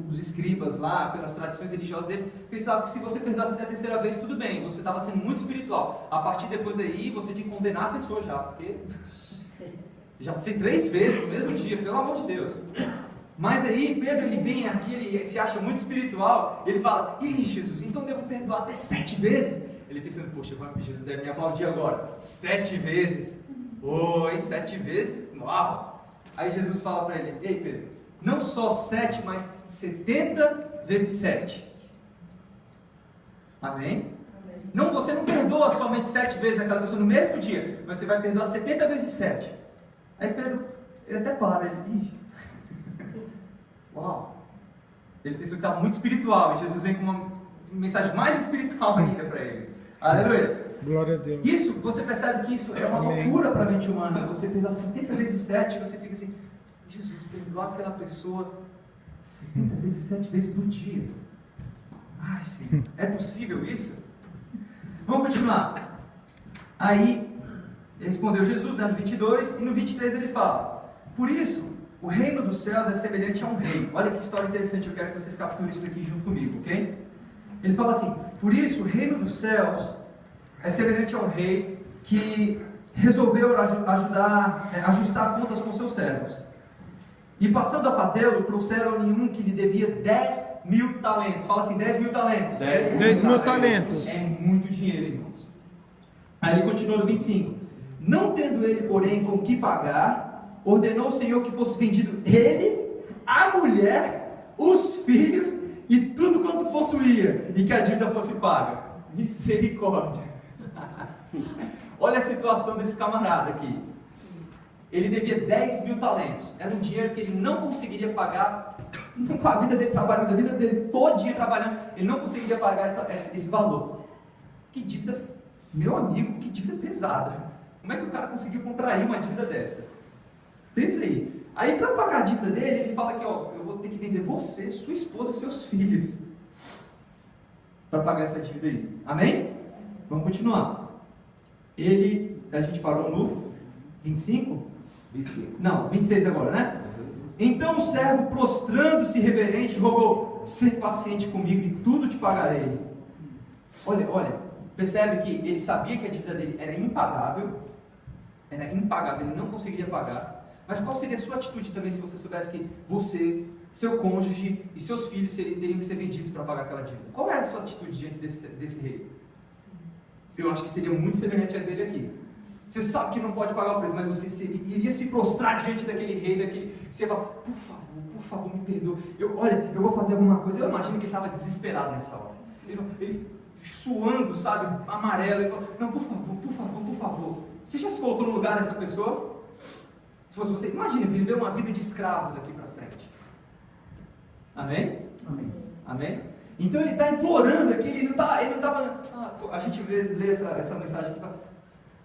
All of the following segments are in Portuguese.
os escribas lá, pelas tradições religiosas dele, acreditavam que se você perdoasse até a terceira vez, tudo bem, você estava sendo muito espiritual. A partir depois daí, você tinha que condenar a pessoa já, porque já sei 3 vezes no mesmo dia, pelo amor de Deus. Mas aí Pedro, ele vem aqui, ele se acha muito espiritual, ele fala: ih, Jesus, então devo perdoar até 7 vezes? Ele pensando: poxa, Jesus deve me aplaudir agora. 7 vezes? Oi, 7 vezes? Uau! Aí Jesus fala para ele: ei Pedro, não só 7, mas 70 vezes 7. Amém? Não, você não perdoa somente 7 vezes aquela pessoa no mesmo dia, mas você vai perdoar 70 vezes 7. Aí Pedro, ele até para, ele: uau! Ele pensou que estava muito espiritual, e Jesus vem com uma mensagem mais espiritual ainda para ele. Aleluia! Glória a Deus. Isso, você percebe que isso é uma loucura para a mente humana. Você perdoar 70 vezes 7, você fica assim: Jesus, perdoar aquela pessoa 70 vezes 7 vezes no dia. Ai, sim, é possível isso? Vamos continuar. Aí, respondeu Jesus, né, no 22, e no 23 ele fala: por isso, o reino dos céus é semelhante a um rei. Olha que história interessante, eu quero que vocês capturem isso daqui junto comigo, ok? Ele fala assim: por isso, o reino dos céus é semelhante a um rei que resolveu ajustar contas com seus servos. E passando a fazê-lo, trouxeram-lhe um que lhe devia 10.000 talentos. Fala assim: 10.000 talentos. 10.000 talentos. É muito dinheiro, irmãos. Aí ele continua no 25. Não tendo ele, porém, com que pagar, ordenou o Senhor que fosse vendido ele, a mulher, os filhos e tudo quanto possuía, e que a dívida fosse paga. Misericórdia. Olha a situação desse camarada aqui. Ele devia 10.000 talentos. Era um dinheiro que ele não conseguiria pagar com a vida dele trabalhando, a vida dele todinha trabalhando. Ele não conseguiria pagar esse valor. Que dívida, meu amigo, que dívida pesada. Como é que o cara conseguiu contrair uma dívida dessa? Pensa aí. Aí para pagar a dívida dele, ele fala que eu vou ter que vender você, sua esposa e seus filhos para pagar essa dívida aí. Amém? Vamos continuar. A gente parou no 25? 25. Não, 26 agora, né? Então o servo, prostrando-se reverente, rogou: ser paciente comigo e tudo te pagarei. Olha, percebe que ele sabia que a dívida dele era impagável, ele não conseguiria pagar. Mas qual seria a sua atitude também se você soubesse que você, seu cônjuge e seus filhos teriam que ser vendidos para pagar aquela dívida? Qual é a sua atitude diante desse rei? Eu acho que seria muito semelhante a dele aqui. Você sabe que não pode pagar o preço, mas você iria se prostrar diante daquele rei, você fala: por favor, me perdoa. Eu vou fazer alguma coisa. Eu imagino que ele estava desesperado nessa hora. Ele suando, sabe, amarelo. Ele falou: não, por favor. Você já se colocou no lugar dessa pessoa? Se fosse você, imagine viver uma vida de escravo daqui para frente. Amém? Amém? Então ele está implorando aqui, ele não está falando. A gente às vezes lê essa mensagem aqui e fala: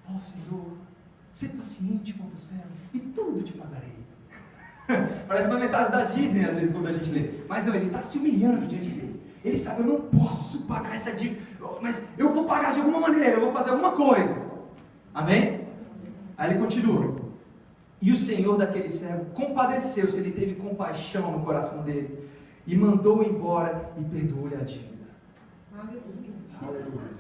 ó Senhor, ser paciente com o servo e tudo te pagarei. Parece uma mensagem da Disney às vezes quando a gente lê. Mas não, ele está se humilhando diante dele. Ele sabe: eu não posso pagar essa dívida, mas eu vou pagar de alguma maneira, eu vou fazer alguma coisa. Amém? Aí ele continua: e o Senhor daquele servo compadeceu-se, ele teve compaixão no coração dele, e mandou-o embora e perdoou-lhe a dívida. Aleluia.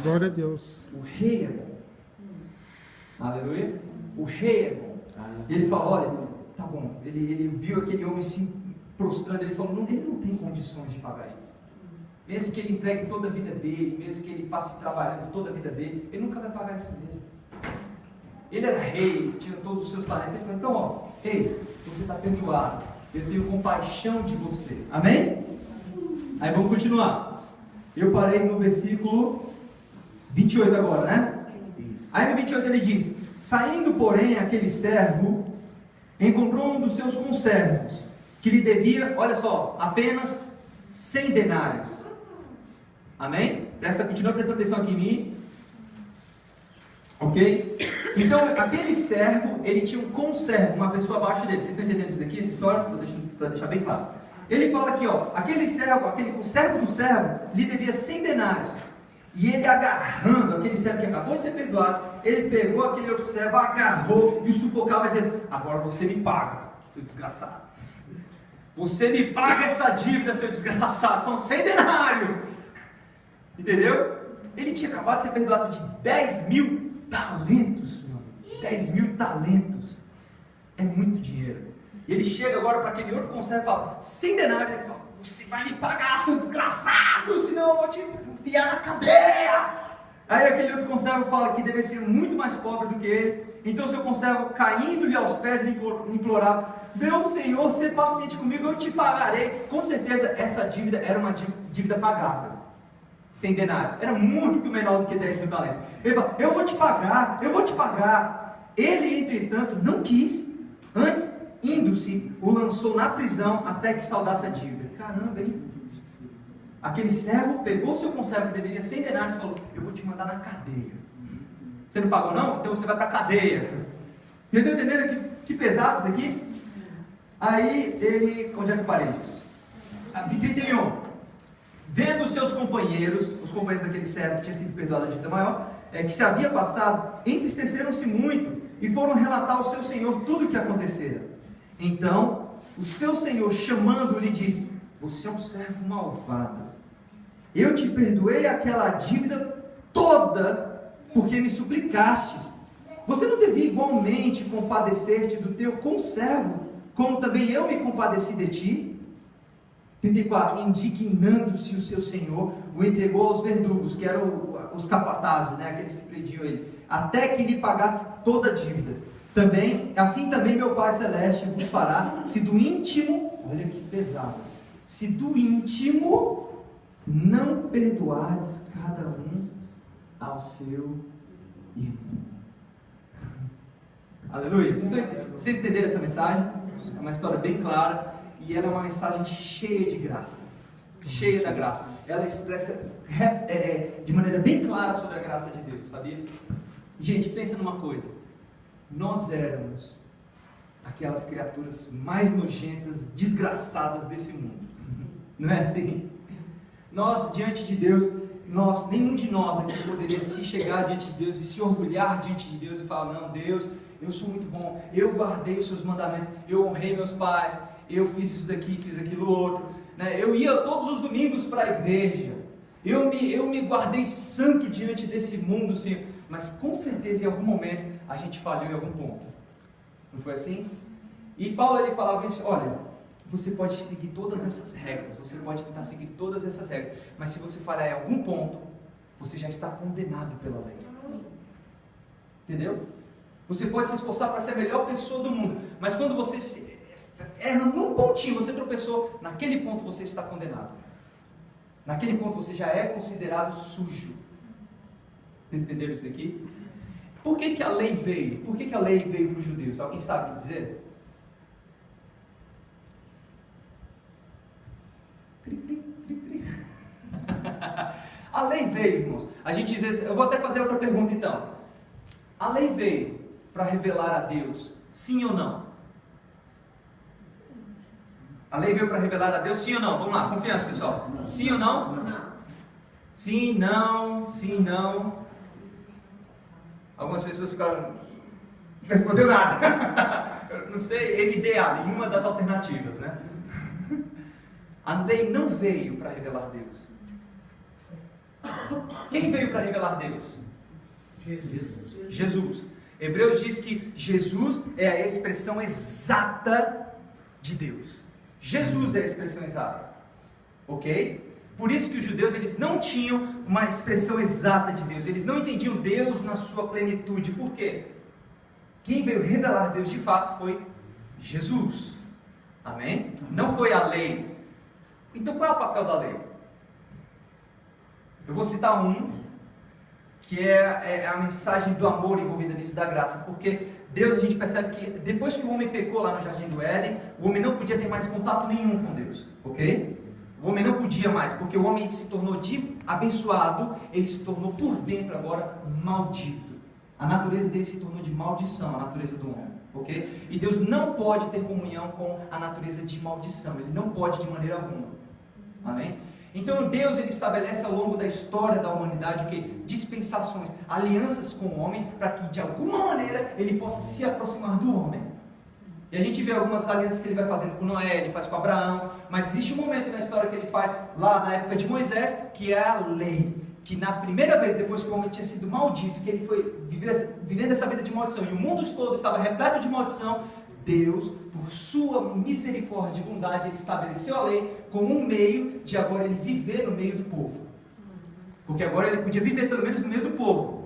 Glória a Deus. O rei é bom. Aleluia. O rei é bom. Ele fala: olha, tá bom. Ele viu aquele homem se prostrando, ele falou: ele não tem condições de pagar isso. Mesmo que ele entregue toda a vida dele, mesmo que ele passe trabalhando toda a vida dele, ele nunca vai pagar isso mesmo. Ele era rei, tinha todos os seus talentos. Ele falou: então, rei, você está perdoado. Eu tenho compaixão de você. Amém? Aí vamos continuar. Eu parei no versículo 28 agora, né? Aí no 28 ele diz: saindo, porém, aquele servo encontrou um dos seus conservos, que lhe devia, olha só, apenas 100 denários. Amém? Continua prestando atenção aqui em mim. Ok? Então, aquele servo, ele tinha um conservo, uma pessoa abaixo dele. Vocês estão entendendo isso daqui, essa história? Para deixar bem claro. Ele fala aqui, aquele servo, o servo do servo, lhe devia 100 denários. E ele agarrando aquele servo que acabou de ser perdoado, ele pegou aquele outro servo, agarrou e o sufocava, dizendo: agora você me paga, seu desgraçado. Você me paga essa dívida, seu desgraçado, são 100 denários. Entendeu? Ele tinha acabado de ser perdoado de 10 mil talentos, mano. 10 mil talentos. É muito dinheiro. E ele chega agora para aquele outro conservo e fala, 100 denários. Ele fala, você vai me pagar, seu desgraçado, senão eu vou te enfiar na cadeia. Aí aquele outro conservo fala que deve ser muito mais pobre do que ele. Então seu conservo, caindo-lhe aos pés, lhe implorava, meu senhor, seja paciente comigo, eu te pagarei. Com certeza essa dívida era uma dívida pagável. 100 denários. Era muito menor do que 10 mil talentos. Ele fala, eu vou te pagar, eu vou te pagar. Ele, entretanto, não quis. Antes, indo-se, o lançou na prisão até que saudasse a dívida. Caramba, hein? Aquele servo pegou o seu conservo que deveria 100 denários e falou, eu vou te mandar na cadeia. Você não pagou não? Então você vai para a cadeia. Vocês estão entendendo que pesado isso daqui? Aí ele, onde é que eu parei? 31. Vendo os seus companheiros, os companheiros daquele servo que tinha sido perdoado a dívida maior, que se havia passado, entristeceram-se muito e foram relatar ao seu senhor tudo o que acontecera. Então, o seu senhor, chamando-o, lhe disse, você é um servo malvado. Eu te perdoei aquela dívida toda, porque me suplicastes. Você não devia igualmente compadecer-te do teu conservo, como também eu me compadeci de ti? 34. Indignando-se o seu senhor, o entregou aos verdugos, que eram os capatazes, aqueles que prendiam ele, até que lhe pagasse toda a dívida. Assim também meu Pai Celeste vos fará, se do íntimo, olha que pesado, se do íntimo não perdoardes cada um ao seu irmão. Aleluia. Vocês entenderam essa mensagem? É uma história bem clara. E ela é uma mensagem cheia de graça. Cheia da graça. Ela expressa de maneira bem clara sobre a graça de Deus, sabia? Gente, pensa numa coisa. Nós éramos aquelas criaturas mais nojentas, desgraçadas desse mundo. Não é assim? Nós, diante de Deus, nenhum de nós aqui poderia se chegar diante de Deus e se orgulhar diante de Deus e falar, não, Deus, eu sou muito bom, eu guardei os seus mandamentos, eu honrei meus pais, eu fiz isso daqui, fiz aquilo outro, eu ia todos os domingos para a igreja, eu me guardei santo diante desse mundo, Senhor. Mas com certeza em algum momento a gente falhou em algum ponto, não foi assim? E Paulo ele falava isso, olha, você pode seguir todas essas regras, você pode tentar seguir todas essas regras, mas se você falhar em algum ponto, você já está condenado pela lei. Entendeu? Você pode se esforçar para ser a melhor pessoa do mundo, mas quando você erra num pontinho, você tropeçou, naquele ponto você está condenado. Naquele ponto você já é considerado sujo. Vocês entenderam isso aqui? Por que a lei veio? Por que a lei veio para os judeus? Alguém sabe dizer? A lei veio, irmãos. Eu vou até fazer outra pergunta então. A lei veio para revelar a Deus, sim ou não? A lei veio para revelar a Deus, sim ou não? Vamos lá, confiança, pessoal. Sim ou não? Não. Sim, não, sim, não. Algumas pessoas ficaram... Não respondeu nada. Não sei, NDA, nenhuma das alternativas, né? A lei não veio para revelar Deus. Quem veio para revelar Deus? Jesus. Hebreus diz que Jesus é a expressão exata de Deus. Jesus é a expressão exata. Ok? Por isso que os judeus eles não tinham uma expressão exata de Deus. Eles não entendiam Deus na sua plenitude. Por quê? Quem veio revelar Deus de fato foi Jesus. Amém? Não foi a lei. Então qual é o papel da lei? Eu vou citar que é a mensagem do amor envolvida nisso, da graça. Porque Deus, a gente percebe que depois que o homem pecou lá no Jardim do Éden, o homem não podia ter mais contato nenhum com Deus. Ok? O homem não podia mais, porque o homem se tornou abençoado, ele se tornou por dentro agora maldito. A natureza dele se tornou de maldição, a natureza do homem. Ok? E Deus não pode ter comunhão com a natureza de maldição, ele não pode de maneira alguma. Amém? Então Deus ele estabelece ao longo da história da humanidade o que? Dispensações, alianças com o homem, para que de alguma maneira ele possa se aproximar do homem. E a gente vê algumas alianças que ele vai fazendo com Noé, ele faz com Abraão, mas existe um momento na história que ele faz lá na época de Moisés, que é a lei. Que na primeira vez, depois que o homem tinha sido maldito, que ele foi vivendo essa vida de maldição, e o mundo todo estava repleto de maldição, Deus, por sua misericórdia e bondade, ele estabeleceu a lei como um meio de agora ele viver no meio do povo. Porque agora ele podia viver pelo menos no meio do povo.